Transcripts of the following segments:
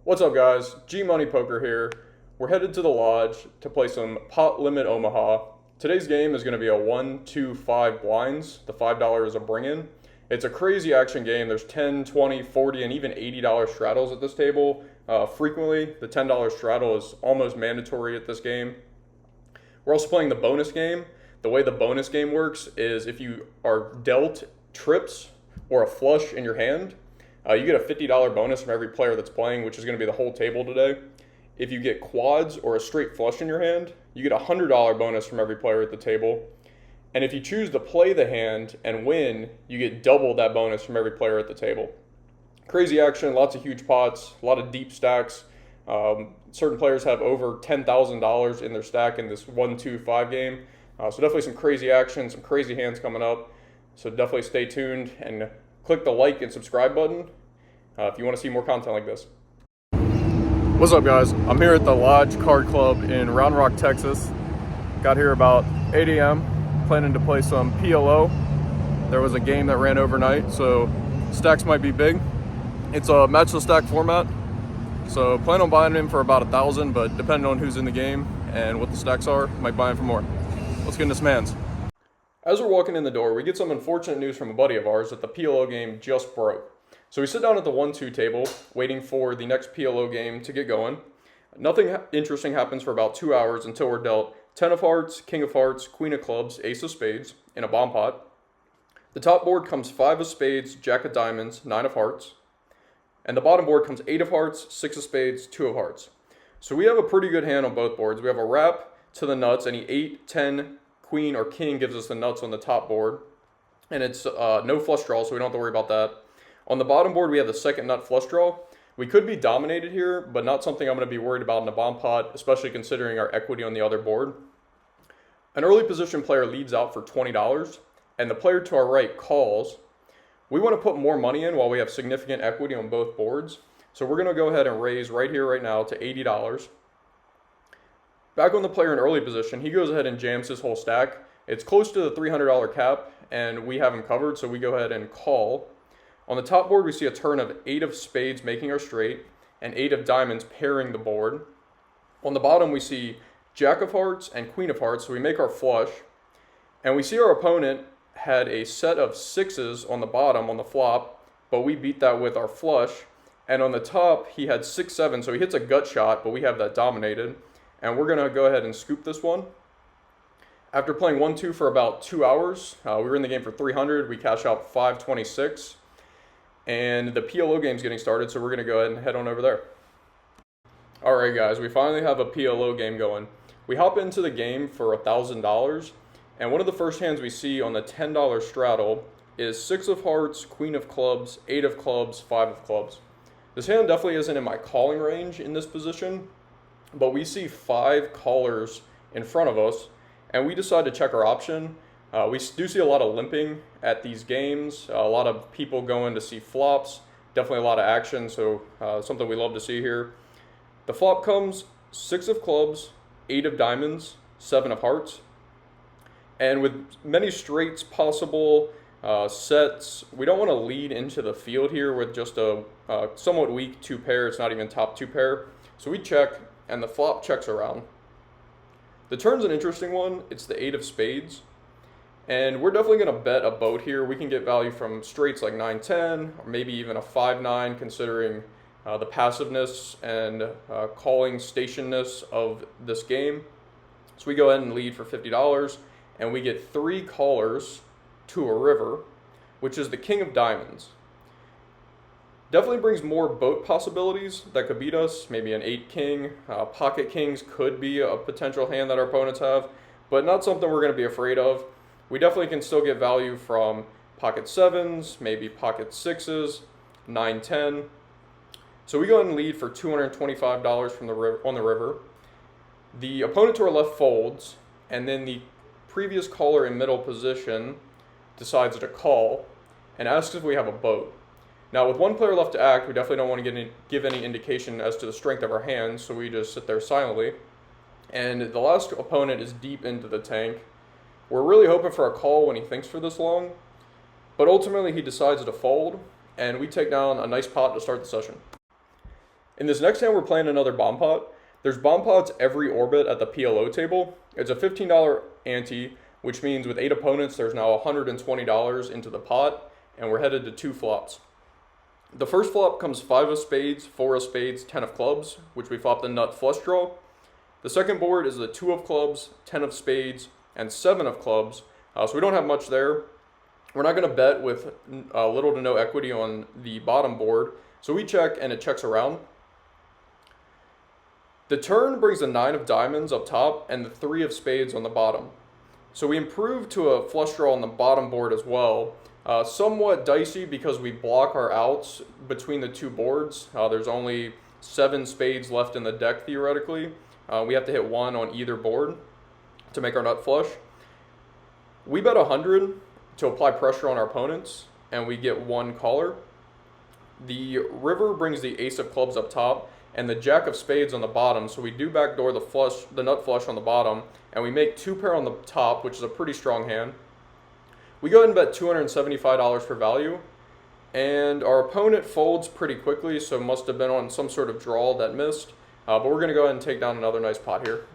What's up, guys? GMoney Poker here. We're headed to the lodge to play some Pot Limit Omaha. Today's game is going to be a 1, 2, 5 blinds. The $5 is a bring-in. It's a crazy action game. There's 10, 20, 40, and even $80 straddles at this table. Frequently, the $10 straddle is almost mandatory at this game. We're also playing the bonus game. The way the bonus game works is if you are dealt trips or a flush in your hand, you get a $50 bonus from every player that's playing, which is going to be the whole table today. If you get quads or a straight flush in your hand, you get a $100 bonus from every player at the table. And if you choose to play the hand and win, you get double that bonus from every player at the table. Crazy action, lots of huge pots, a lot of deep stacks. Certain players have over $10,000 in their stack in this 1, 2, 5 game. So definitely some crazy action, some crazy hands coming up. So definitely stay tuned and click the like and subscribe button if you want to see more content like this. What's up, guys? I'm here at the Lodge Card Club in Round Rock, Texas. Got here about 8 a.m. planning to play some PLO. There was a game that ran overnight, so stacks might be big. It's a match the stack format, so plan on buying in for about 1,000, but depending on who's in the game and what the stacks are, might buy in for more. Let's get into some hands. As we're walking in the door, we get some unfortunate news from a buddy of ours that the PLO game just broke. So we sit down at the 1-2 table, waiting for the next PLO game to get going. Nothing interesting happens for about 2 hours until we're dealt 10 of hearts, king of hearts, queen of clubs, ace of spades in a bomb pot. The top board comes 5 of spades, jack of diamonds, 9 of hearts. And the bottom board comes 8 of hearts, 6 of spades, 2 of hearts. So we have a pretty good hand on both boards. We have a wrap to the nuts. Any 8, 10, queen, or king gives us the nuts on the top board. And it's no flush draw, so we don't have to worry about that. On the bottom board, we have the second nut flush draw. We could be dominated here, but not something I'm going to be worried about in a bomb pot, especially considering our equity on the other board. An early position player leads out for $20, and the player to our right calls. We want to put more money in while we have significant equity on both boards. So we're going to go ahead and raise right here, right now to $80. Back on the player in early position, he goes ahead and jams his whole stack. It's close to the $300 cap, and we have him covered, so we go ahead and call. On the top board, we see a turn of 8 of spades making our straight, and 8 of diamonds pairing the board. On the bottom, we see jack of hearts and queen of hearts, so we make our flush. And we see our opponent had a set of 6s on the bottom on the flop, but we beat that with our flush. And on the top, he had 6, 7, so he hits a gut shot, but we have that dominated. And we're going to go ahead and scoop this one. After playing 1-2 for about 2 hours, we were in the game for 300. We cash out 526. And the PLO game's getting started, so we're going to go ahead and head on over there. Alright, guys, we finally have a PLO game going. We hop into the game for $1,000, and one of the first hands we see on the $10 straddle is 6 of hearts, queen of clubs, 8 of clubs, 5 of clubs. This hand definitely isn't in my calling range in this position, but we see 5 callers in front of us, and we decide to check our option. We do see a lot of limping at these games, a lot of people going to see flops, definitely a lot of action, so something we love to see here. The flop comes 6 of clubs, 8 of diamonds, 7 of hearts, and with many straights possible, sets, we don't want to lead into the field here with just a somewhat weak 2 pair, it's not even top 2 pair, so we check, and the flop checks around. The turn's an interesting one, it's the 8 of spades. And we're definitely going to bet a boat here. We can get value from straights like 9-10, or maybe even a 5-9, considering the passiveness and calling stationness of this game. So we go ahead and lead for $50, and we get 3 callers to a river, which is the king of diamonds. Definitely brings more boat possibilities that could beat us. Maybe an 8-king. Pocket kings could be a potential hand that our opponents have, but not something we're going to be afraid of. We definitely can still get value from pocket 7s, maybe pocket 6s, 9-10. So we go ahead and lead for $225 from on the river. The opponent to our left folds, and then the previous caller in middle position decides to call and asks if we have a boat. Now with 1 player left to act, we definitely don't want to give any indication as to the strength of our hands, so we just sit there silently. And the last opponent is deep into the tank. We're really hoping for a call when he thinks for this long, but ultimately he decides to fold, and we take down a nice pot to start the session. In this next hand, we're playing another bomb pot. There's bomb pots every orbit at the PLO table. It's a $15 ante, which means with 8 opponents, there's now $120 into the pot, and we're headed to 2 flops. The first flop comes 5 of spades, 4 of spades, 10 of clubs, which we flop the nut flush draw. The second board is the 2 of clubs, 10 of spades, and 7 of clubs, so we don't have much there. We're not going to bet with little to no equity on the bottom board, so we check and it checks around. The turn brings the 9 of diamonds up top and the 3 of spades on the bottom. So we improve to a flush draw on the bottom board as well. Somewhat dicey because we block our outs between the 2 boards. There's only 7 spades left in the deck theoretically. We have to hit 1 on either board to make our nut flush. We bet 100 to apply pressure on our opponents, and we get 1 caller. The river brings the ace of clubs up top and the jack of spades on the bottom, so we do backdoor the nut flush on the bottom, and we make 2 pair on the top, which is a pretty strong hand. We go ahead and bet $275 for value, and our opponent folds pretty quickly, so must have been on some sort of draw that missed, but we're going to go ahead and take down another nice pot here.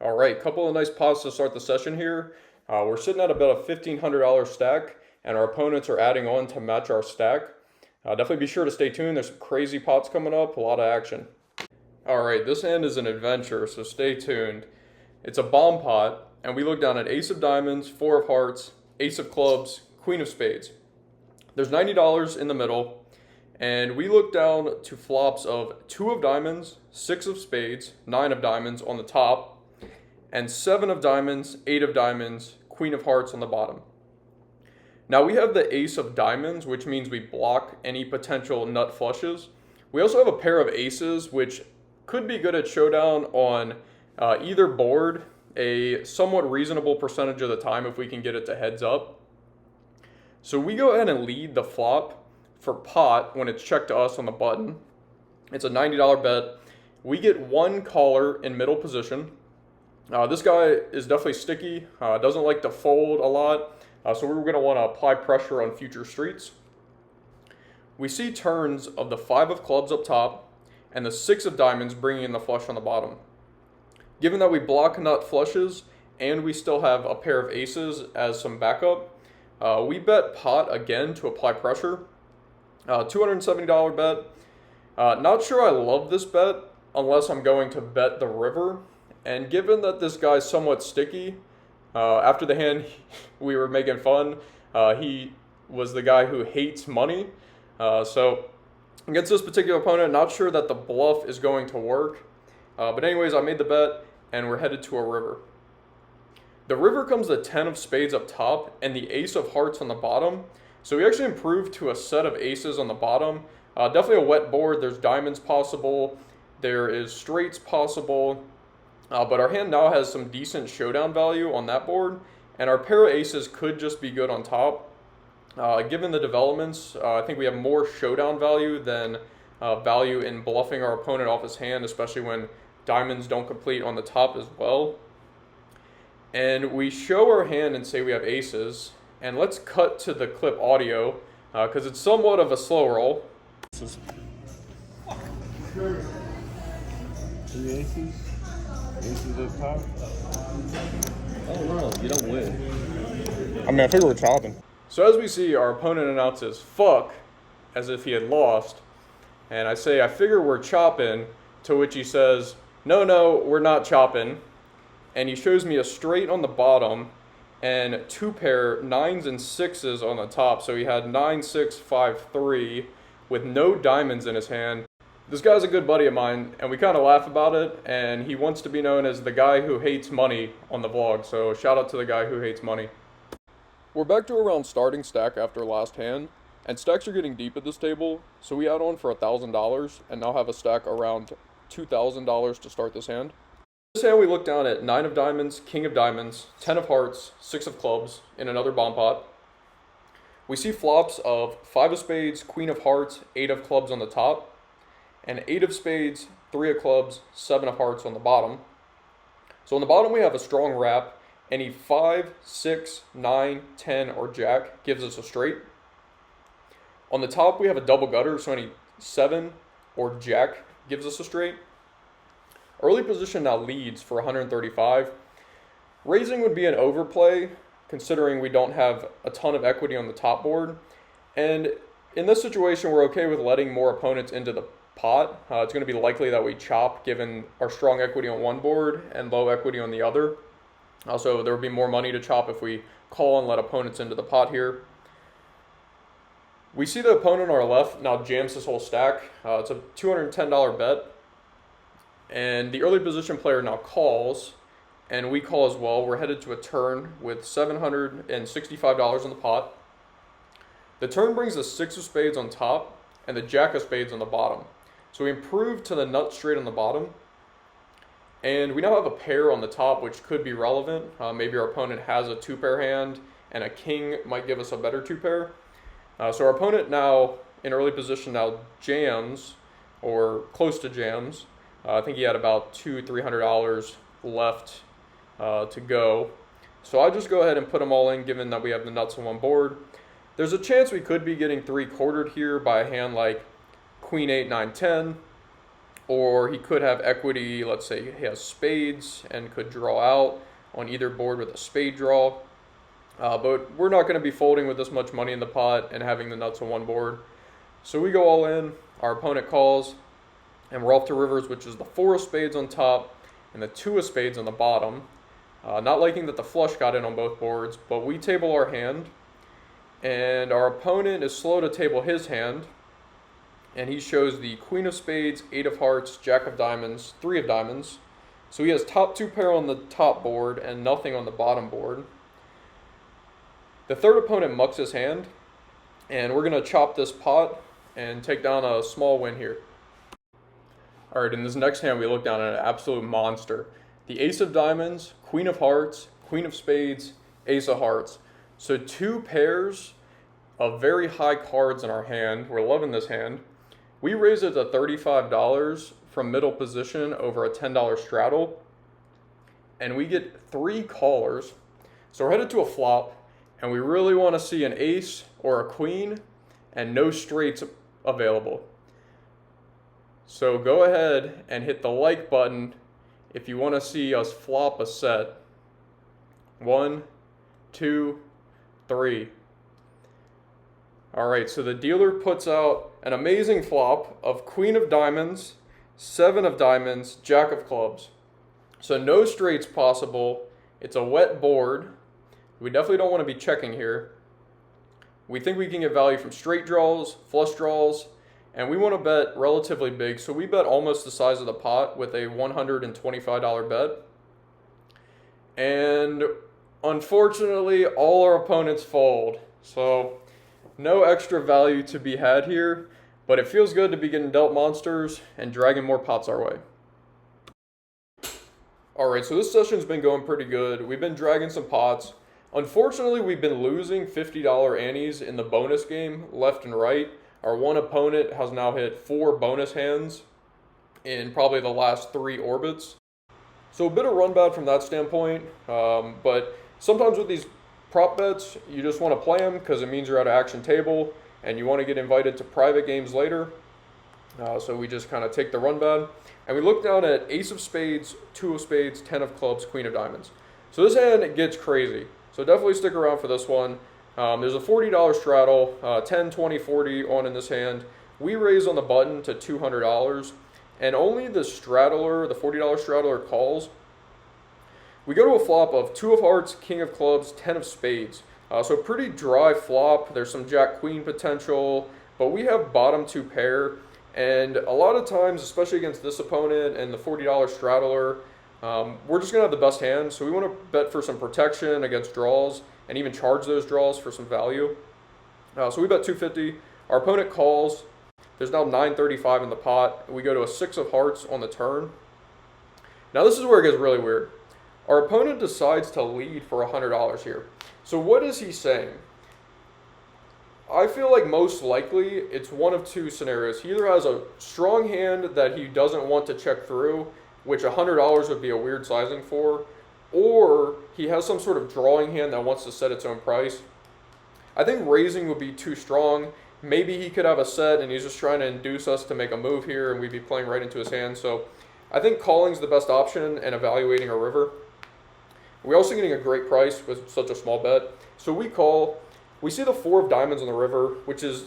All right, couple of nice pots to start the session here. We're sitting at about a $1,500 stack, and our opponents are adding on to match our stack. Definitely be sure to stay tuned. There's some crazy pots coming up, a lot of action. All right, this hand is an adventure, so stay tuned. It's a bomb pot, and we look down at ace of diamonds, 4 of hearts, ace of clubs, queen of spades. There's $90 in the middle, and we look down to flops of 2 of diamonds, 6 of spades, 9 of diamonds on the top, and 7 of diamonds, 8 of diamonds, queen of hearts on the bottom. Now we have the ace of diamonds, which means we block any potential nut flushes. We also have a pair of aces, which could be good at showdown on either board, a somewhat reasonable percentage of the time if we can get it to heads up. So we go ahead and lead the flop for pot when it's checked to us on the button. It's a $90 bet. We get 1 caller in middle position. This guy is definitely sticky, doesn't like to fold a lot, so we're going to want to apply pressure on future streets. We see turns of the 5 of clubs up top and the 6 of diamonds bringing in the flush on the bottom. Given that we block nut flushes and we still have a pair of aces as some backup, we bet pot again to apply pressure. $270 bet. Not sure I love this bet unless I'm going to bet the river. And given that this guy's somewhat sticky, after the hand we were making fun, he was the guy who hates money. So against this particular opponent, not sure that the bluff is going to work. But anyways, I made the bet, and we're headed to a river. The river comes the 10 of spades up top and the ace of hearts on the bottom. So we actually improved to a set of aces on the bottom. Definitely a wet board. There's diamonds possible. There is straights possible. But our hand now has some decent showdown value on that board, and our pair of aces could just be good on top. Given the developments, I think we have more showdown value than value in bluffing our opponent off his hand, especially when diamonds don't complete on the top as well. And we show our hand and say we have aces, and let's cut to the clip audio, because it's somewhat of a slow roll. Three aces? Aces up top? Oh no, you don't win. I mean, I figure we're chopping. So as we see, our opponent announces fuck as if he had lost. And I say, I figure we're chopping, to which he says, no, we're not chopping. And he shows me a straight on the bottom and 2 pair 9s and 6s on the top. So he had 9, 6, 5, 3 with no diamonds in his hand. This guy's a good buddy of mine, and we kind of laugh about it, and he wants to be known as the guy who hates money on the vlog, so shout out to the guy who hates money. We're back to around starting stack after last hand, and stacks are getting deep at this table, so we add on for $1,000, and now have a stack around $2,000 to start this hand. This hand we look down at 9 of diamonds, king of diamonds, 10 of hearts, 6 of clubs, in another bomb pot. We see flops of 5 of spades, queen of hearts, 8 of clubs on the top, and 8 of spades, 3 of clubs, 7 of hearts on the bottom. So on the bottom we have a strong wrap. Any 5, 6, 9, 10, or jack gives us a straight. On the top we have a double gutter, so any 7, or jack gives us a straight. Early position now leads for 135. Raising would be an overplay, considering we don't have a ton of equity on the top board. And in this situation, we're okay with letting more opponents into the pot. It's going to be likely that we chop given our strong equity on one board and low equity on the other. Also, there would be more money to chop if we call and let opponents into the pot here. We see the opponent on our left now jams this whole stack. It's a $210 bet. And the early position player now calls, and we call as well. We're headed to a turn with $765 in the pot. The turn brings the 6 of spades on top and the jack of spades on the bottom. So we improve to the nut straight on the bottom. And we now have a pair on the top, which could be relevant. Maybe our opponent has a 2-pair hand, and a king might give us a better 2-pair. So our opponent now, in early position, now jams, or close to jams. I think he had about $200-300 left to go. So I just go ahead and put them all in, given that we have the nuts on one board. There's a chance we could be getting 3-quartered here by a hand like Queen 8, 9, 10. Or he could have equity, let's say he has spades and could draw out on either board with a spade draw. But we're not going to be folding with this much money in the pot and having the nuts on one board. So we go all in, our opponent calls, and we're off to rivers, which is the 4 of spades on top and the 2 of spades on the bottom. Not liking that the flush got in on both boards, but we table our hand, and our opponent is slow to table his hand. And he shows the Queen of Spades, 8 of Hearts, Jack of Diamonds, 3 of Diamonds. So he has top 2 pair on the top board and nothing on the bottom board. The third opponent mucks his hand, and we're going to chop this pot and take down a small win here. All right, in this next hand, we look down at an absolute monster. The Ace of Diamonds, Queen of Hearts, Queen of Spades, Ace of Hearts. So 2 pairs of very high cards in our hand. We're loving this hand. We raise it to $35 from middle position over a $10 straddle, and we get 3 callers. So we're headed to a flop, and we really want to see an ace or a queen and no straights available. So go ahead and hit the like button if you want to see us flop a set. 1, 2, 3. All right, so the dealer puts out an amazing flop of Queen of Diamonds, 7 of Diamonds, Jack of Clubs. So no straights possible. It's a wet board. We definitely don't want to be checking here. We think we can get value from straight draws, flush draws, and we want to bet relatively big. So we bet almost the size of the pot with a $125 bet. And unfortunately, all our opponents fold. So no extra value to be had here, but it feels good to be getting dealt monsters and dragging more pots our way. Alright, so this session's been going pretty good. We've been dragging some pots. Unfortunately, we've been losing $50 antes in the bonus game left and right. Our one opponent has now hit 4 bonus hands in probably the last 3 orbits. So a bit of run bad from that standpoint, but sometimes with these prop bets, you just want to play them because it means you're at an action table and you want to get invited to private games later. So we just kind of take the run bad. And we look down at Ace of Spades, 2 of Spades, 10 of Clubs, Queen of Diamonds. So this hand gets crazy. So definitely stick around for this one. There's a $40 straddle, 10, 20, 40 on in this hand. We raise on the button to $200, and only the straddler, the $40 straddler, calls. We go to a flop of 2 of Hearts, King of Clubs, 10 of Spades. So pretty dry flop. There's some Jack-Queen potential, but we have bottom 2 pair. And a lot of times, especially against this opponent and the $40 straddler, we're just going to have the best hand. So we want to bet for some protection against draws and even charge those draws for some value. So we bet $250. Our opponent calls. There's now $935 in the pot. We go to a 6 of Hearts on the turn. Now this is where it gets really weird. Our opponent decides to lead for $100 here. So what is he saying? I feel like most likely it's one of 2 scenarios. He either has a strong hand that he doesn't want to check through, which $100 would be a weird sizing for, or he has some sort of drawing hand that wants to set its own price. I think raising would be too strong, maybe he could have a set and he's just trying to induce us to make a move here and we'd be playing right into his hand. So I think calling's the best option and evaluating a river. We're also getting a great price with such a small bet. So we call, we see the 4 of diamonds on the river, which is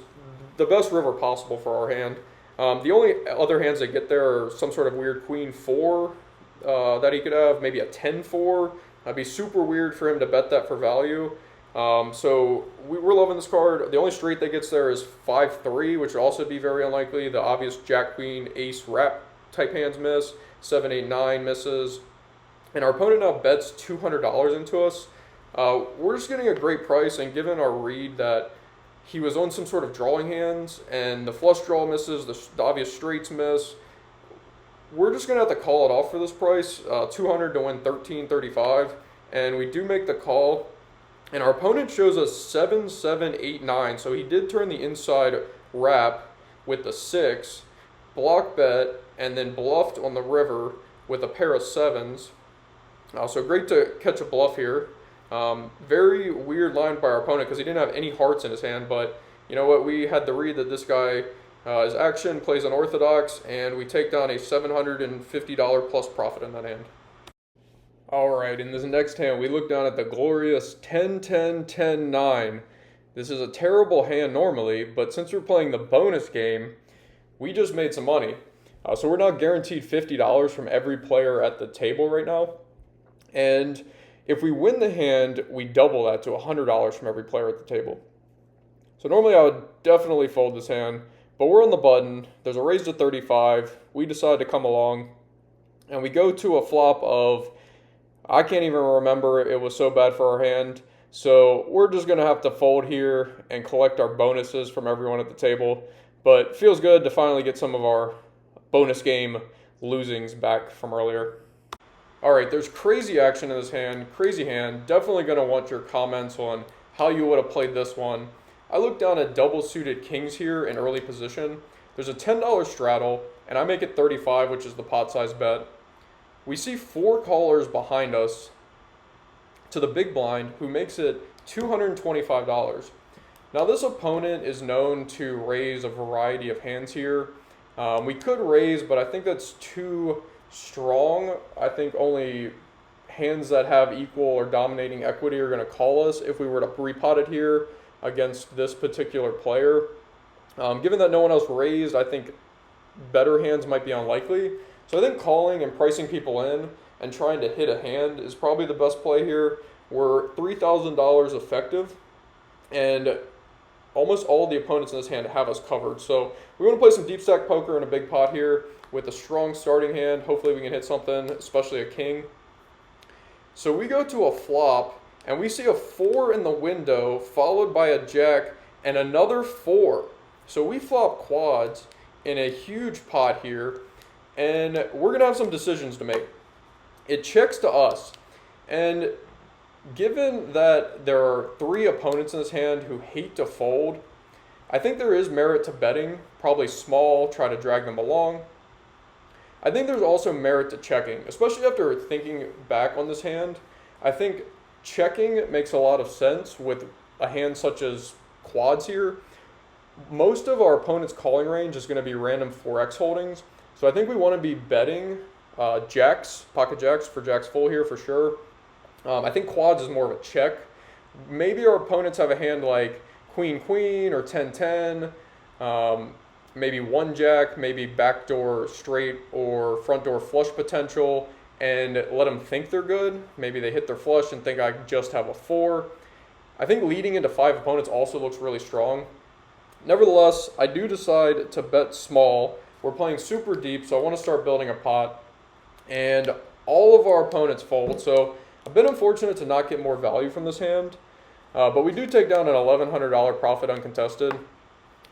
the best river possible for our hand. The only other hands that get there are some sort of weird queen 4 that he could have, maybe a 10-4. That'd be super weird for him to bet that for value. So we're loving this card. The only straight that gets there is 5-3, which would also be very unlikely. The obvious jack, queen, ace, wrap type hands miss. 7, 8, 9 misses. And our opponent now bets $200 into us. We're just getting a great price, and given our read that he was on some sort of drawing hands and the flush draw misses, the obvious straights miss, we're just going to have to call it off for this price. 200 to win 13.35, and we do make the call. And our opponent shows us 7, 7, 8, 9. So he did turn the inside wrap with the 6, block bet, and then bluffed on the river with a pair of 7s. So great to catch a bluff here. Very weird line by our opponent because he didn't have any hearts in his hand. But you know what? We had the read that this guy is action, plays unorthodox, and we take down a $750 plus profit in that hand. Alright, in this next hand, we look down at the glorious 10, 10, 10, 9. This is a terrible hand normally, but since we're playing the bonus game, we just made some money. So we're now guaranteed $50 from every player at the table right now. And if we win the hand, we double that to $100 from every player at the table. So normally I would definitely fold this hand, but we're on the button. There's a raise to 35. We decide to come along, and we go to a flop of, I can't even remember, it was so bad for our hand. So we're just going to have to fold here and collect our bonuses from everyone at the table. But it feels good to finally get some of our bonus game losings back from earlier. Alright, there's crazy action in this hand, crazy hand. Definitely going to want your comments on how you would have played this one. I look down at double suited kings here in early position. There's a $10 straddle, and I make it 35, which is the pot size bet. We see 4 callers behind us to the big blind, who makes it $225. Now this opponent is known to raise a variety of hands here. We could raise, but I think that's too strong. I think only hands that have equal or dominating equity are going to call us if we were to repot it here against this particular player. Given that no one else raised, I think better hands might be unlikely. So I think calling and pricing people in and trying to hit a hand is probably the best play here. We're $3,000 effective, and almost all the opponents in this hand have us covered. So we want to play some deep stack poker in a big pot here with a strong starting hand. Hopefully we can hit something, especially a king. So we go to a flop, and we see a 4 in the window, followed by a jack and another 4. So we flop quads in a huge pot here, and we're going to have some decisions to make. It checks to us, and given that there are 3 opponents in this hand who hate to fold, I think there is merit to betting, probably small, try to drag them along. I think there's also merit to checking, especially after thinking back on this hand. I think checking makes a lot of sense with a hand such as quads here. Most of our opponent's calling range is going to be random 4x holdings, so I think we want to be betting jacks, pocket jacks for jacks full here for sure. I think quads is more of a check. Maybe our opponents have a hand like queen queen or 10-10, maybe 1 jack, maybe backdoor straight or front door flush potential, and let them think they're good. Maybe they hit their flush and think I just have a 4. I think leading into 5 opponents also looks really strong. Nevertheless, I do decide to bet small. We're playing super deep, so I want to start building a pot, and all of our opponents fold. So a bit unfortunate to not get more value from this hand, but we do take down an $1,100 profit uncontested.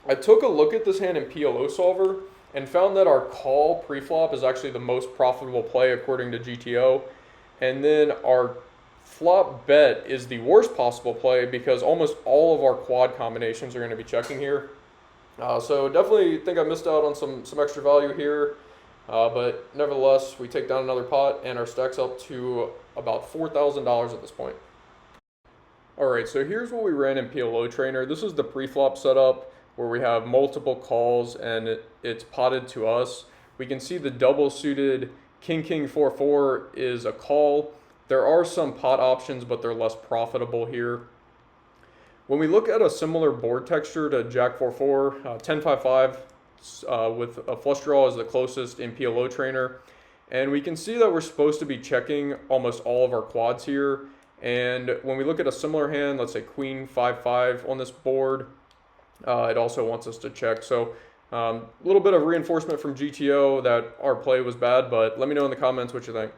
I took a look at this hand in PLO solver and found that our call pre-flop is actually the most profitable play according to GTO, and then our flop bet is the worst possible play because almost all of our quad combinations are going to be checking here. So definitely think I missed out on some extra value here, but nevertheless we take down another pot and our stack's up to about $4,000 at this point. Alright, so here's what we ran in PLO Trainer. This is the pre-flop setup. where we have multiple calls and it's potted to us. We can see the double suited King 4-4 is a call. There are some pot options, but they're less profitable here. When we look at a similar board texture to Jack 4-4, 10-5-5 with a flush draw is the closest in PLO Trainer. And we can see that we're supposed to be checking almost all of our quads here. And when we look at a similar hand, let's say Queen 5-5 on this board, it also wants us to check. So a little bit of reinforcement from GTO that our play was bad, but let me know in the comments what you think.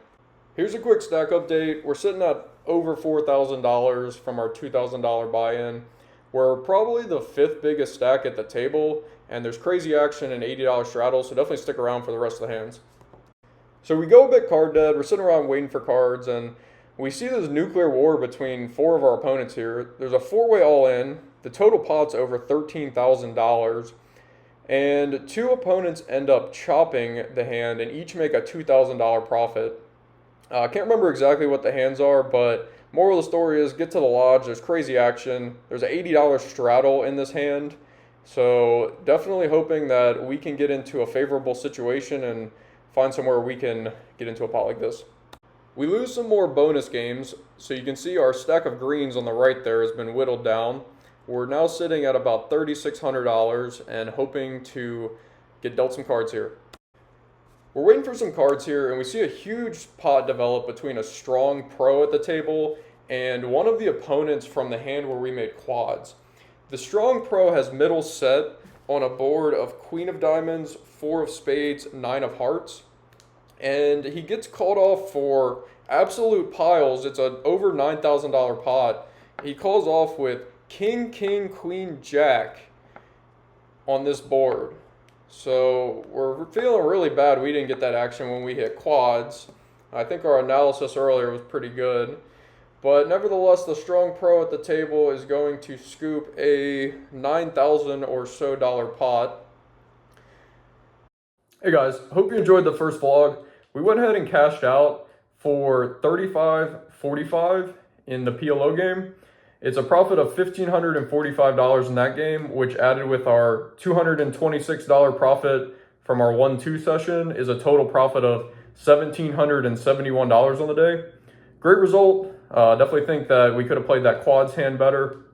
Here's a quick stack update. We're sitting at over $4,000 from our $2,000 buy-in. We're probably the 5th biggest stack at the table, and there's crazy action and $80 straddles, so definitely stick around for the rest of the hands. So we go a bit card dead. We're sitting around waiting for cards, and we see this nuclear war between 4 of our opponents here. There's a 4-way all-in. The total pot's over $13,000, and 2 opponents end up chopping the hand and each make a $2,000 profit. I can't remember exactly what the hands are, but moral of the story is get to the lodge. There's crazy action. There's an $80 straddle in this hand. So definitely hoping that we can get into a favorable situation and find somewhere we can get into a pot like this. We lose some more bonus games. So you can see our stack of greens on the right there has been whittled down. We're now sitting at about $3,600 and hoping to get dealt some cards here. We're waiting for some cards here, and we see a huge pot develop between a strong pro at the table and one of the opponents from the hand where we made quads. The strong pro has middle set on a board of Queen of Diamonds, 4 of Spades, 9 of Hearts, and he gets called off for absolute piles. It's an over $9,000 pot. He calls off with King, Queen, Jack on this board. So we're feeling really bad we didn't get that action when we hit quads. I think our analysis earlier was pretty good. But nevertheless, the strong pro at the table is going to scoop a $9,000 or so pot. Hey guys, hope you enjoyed the first vlog. We went ahead and cashed out for $35.45 in the PLO game. It's a profit of $1,545 in that game, which added with our $226 profit from our 1-2 session is a total profit of $1,771 on the day. Great result. Definitely think that we could have played that quads hand better.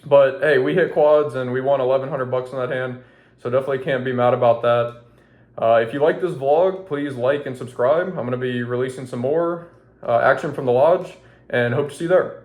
But hey, we hit quads and we won $1,100 on that hand, so definitely can't be mad about that. If you like this vlog, please like and subscribe. I'm going to be releasing some more action from the lodge and hope to see you there.